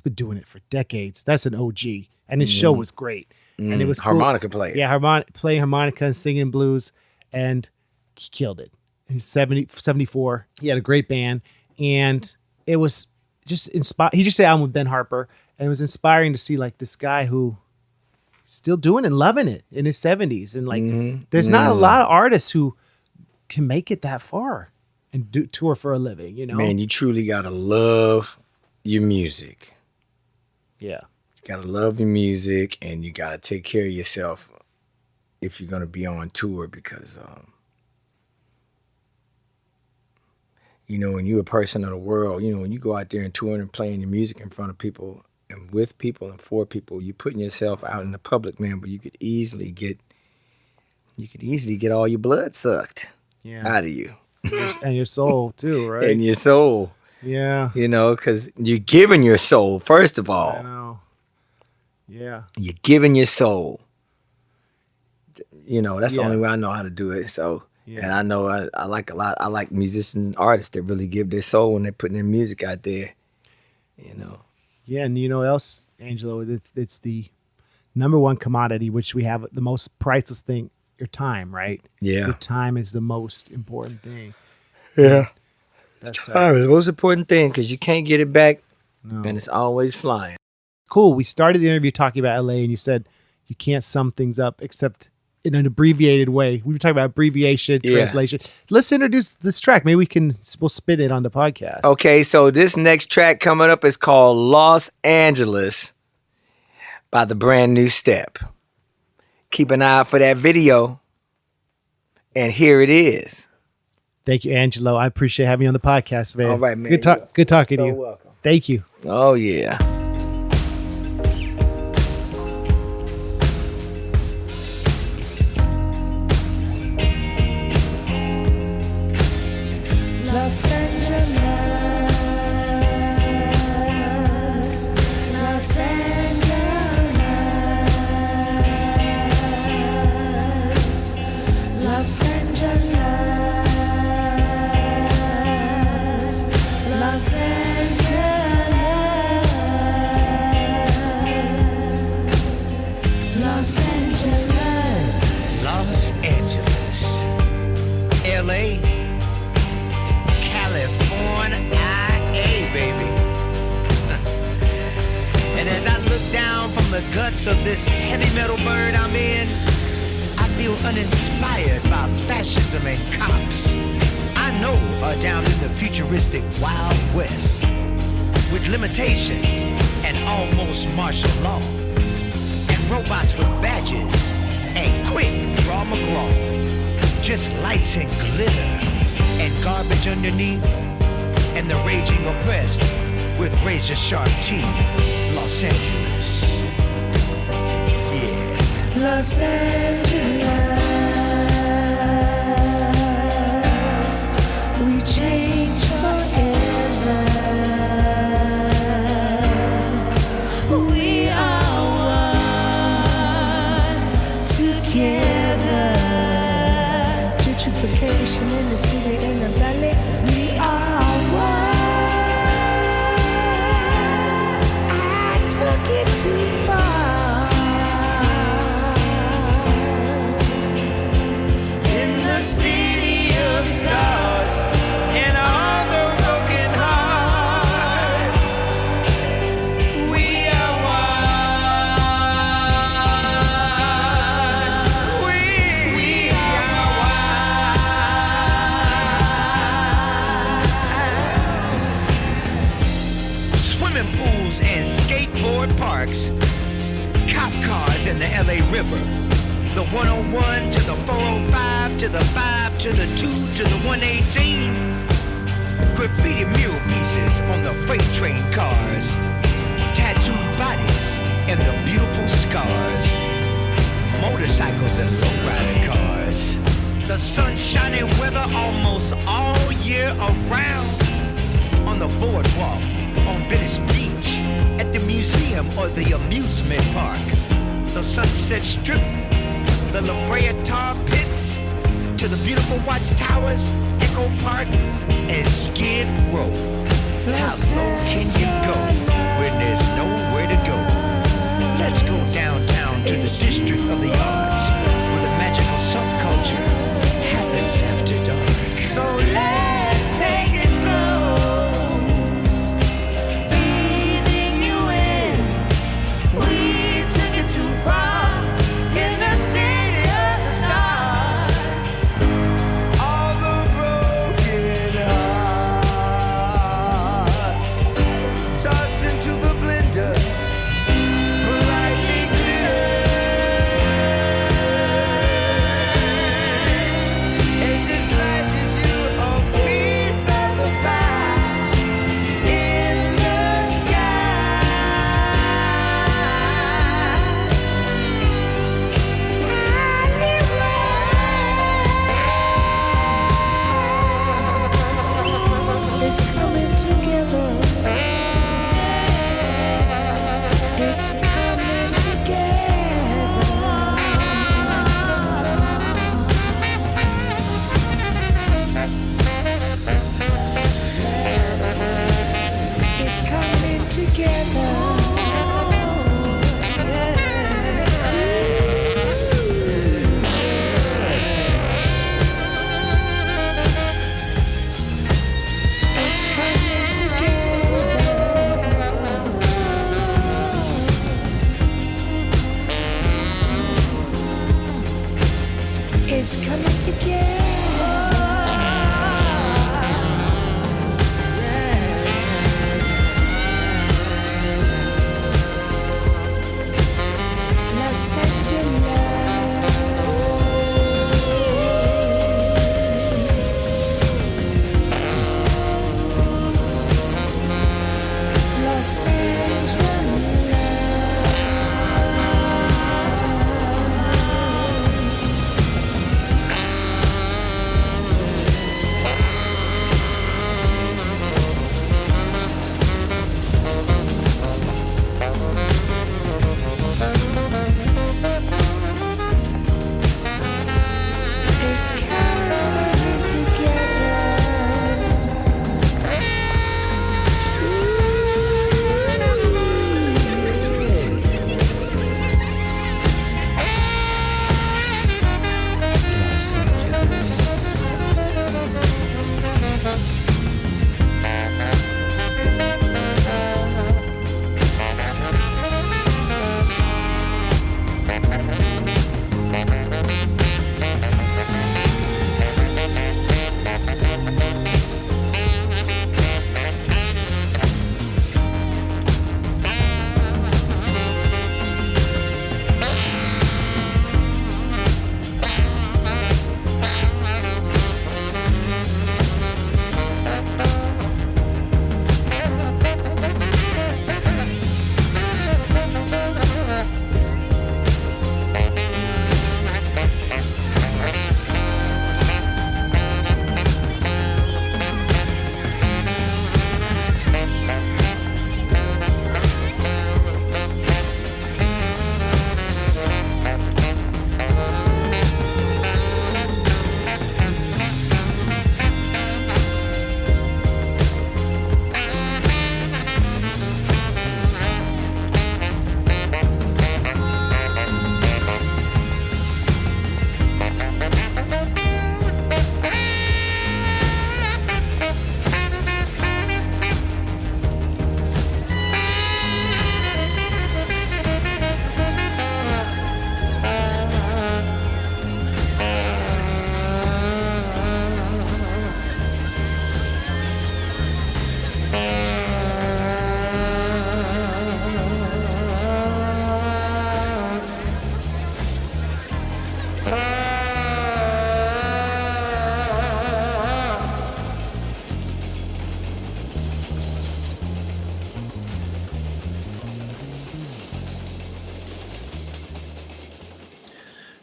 A: been doing it for decades. That's an OG. And his show was great. And it was cool.
B: Harmonica player.
A: Yeah, playing harmonica and singing blues. And he killed it. He's 74. He had a great band. And it was just inspiring. He just did an album with Ben Harper. And it was inspiring to see like this guy who still doing and loving it in his 70s. And like, there's not a lot of artists who can make it that far and tour for a living, you know?
B: Man, you truly got to love your music.
A: Yeah.
B: You got to love your music and you got to take care of yourself if you're going to be on tour because, you know, when you're a person of the world, you know, when you go out there and touring and playing your music in front of people and with people and for people, you're putting yourself out in the public, man, but you could easily get all your blood sucked out of you.
A: And your soul too, right?
B: And your soul.
A: Yeah.
B: You know, because you're giving your soul, first of all.
A: I know. Yeah.
B: You're giving your soul. You know, that's the only way I know how to do it. So, and I know I like musicians and artists that really give their soul when they're putting their music out there, you know.
A: Yeah, and you know what else, Angelo? It's the number one commodity, which we have the most priceless thing, your time, right?
B: Yeah.
A: Your time is the most important thing.
B: Yeah.
A: That's
B: time is the most important thing because you can't get it back and it's always flying.
A: Cool. We started the interview talking about LA and you said you can't sum things up except in an abbreviated way. We were talking about abbreviation, translation. Let's introduce this track. Maybe we'll spin it on the podcast.
B: Okay, so this next track coming up is called Los Angeles by The Brand New Step. Keep an eye out for that video. And here it is.
A: Thank you, Angelo. I appreciate having you on the podcast, man.
B: All right, man.
A: Good talking to you.
B: Welcome.
A: Thank you.
B: Oh, yeah.
C: Los Angeles, Los Angeles, Los Angeles, Los Angeles, Los Angeles,
D: Los Angeles, LA, California, baby. And as I look down from the guts of this heavy metal bird I'm in, I feel uninspired by fascism and cops I know are down in the futuristic Wild West with limitations and almost martial law and robots with badges and quick draw McGraw, just lights and glitter and garbage underneath, and the raging oppressed with razor sharp teeth. Los Angeles, yeah.
C: Los Angeles, we change forever. We are one together. Gentrification in the city, in the valley. We are one. I took it too far. In the city of stars and all the broken hearts, we are one. We are one.
D: Swimming pools and skateboard parks, cop cars in the LA River, the 101 to the 405 to the 5 to the 2 to the 118, graffiti mural pieces on the freight train cars, tattooed bodies and the beautiful scars, motorcycles and lowrider cars, The sunshiny weather almost all year around. On the boardwalk, on Venice Beach, at the museum or the amusement park. The Sunset Strip, the La Brea Tar Pits, to the beautiful watchtowers, Echo Park, and Skid Row. How low can you go when there's nowhere to go? Let's go downtown to the District of the Arts, where the magical subculture happens after dark.
C: So let's take it slow. Breathing you in. We took it too far in the city of the stars. All the broken hearts tossed into the blender. Politely glitter. As it slices you a piece of the pie in the sky. It's coming together. It's coming together. It's coming together. It's coming together. It's coming together. Los Angeles. It's coming together. Los Angeles.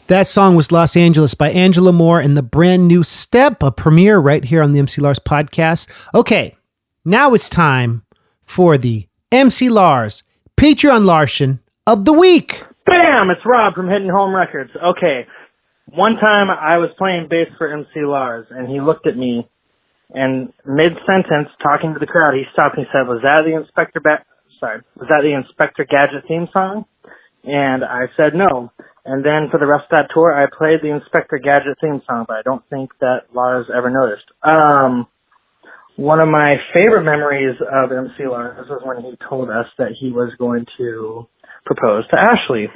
A: That song was Los Angeles by Angelo Moore and the brand new Step, a premiere right here on the MC Lars podcast. Okay, now it's time for the MC Lars Patreon Larson of the week.
E: Bam! It's Rob from Hidden Home Records. Okay, one time I was playing bass for MC Lars, and he looked at me, and mid-sentence, talking to the crowd, he stopped and he said, was that the Inspector Gadget theme song? And I said no. And then for the rest of that tour, I played the Inspector Gadget theme song, but I don't think that Lars ever noticed. One of my favorite memories of MC Lars was when he told us that he was going to propose to Ashley.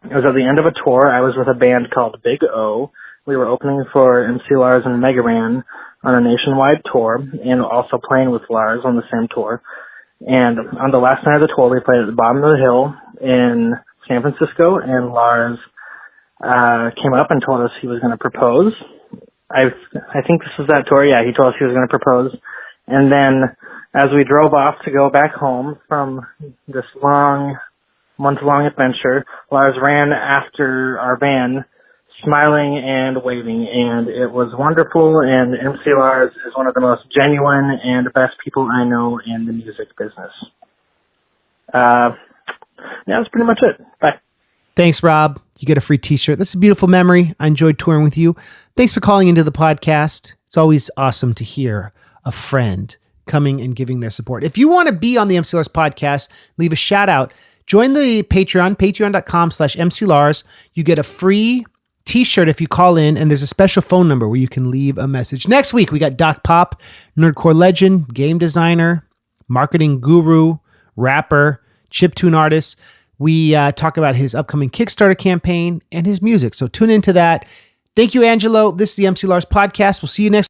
E: It was at the end of a tour. I was with a band called Big O. We were opening for MC Lars and Mega Ran on a nationwide tour, and also playing with Lars on the same tour. And on the last night of the tour, we played at the bottom of the hill in San Francisco, and Lars came up and told us he was going to propose. I think this was that tour. Yeah, he told us he was going to propose. And then as we drove off to go back home from this month-long adventure, Lars ran after our van, smiling and waving, and it was wonderful. And MC Lars is one of the most genuine and best people I know in the music business. Yeah, that's pretty much it. Bye.
A: Thanks, Rob. You get a free t-shirt. That's a beautiful memory. I enjoyed touring with you. Thanks for calling into the podcast. It's always awesome to hear a friend coming and giving their support. If you want to be on the MC Lars podcast, leave a shout out. Join the Patreon, patreon.com/MCLars. You get a free t-shirt if you call in, and there's a special phone number where you can leave a message. Next week, we got Doc Pop, nerdcore legend, game designer, marketing guru, rapper, chiptune artist. We talk about his upcoming Kickstarter campaign and his music. So tune into that. Thank you, Angelo. This is the MC Lars podcast. We'll see you next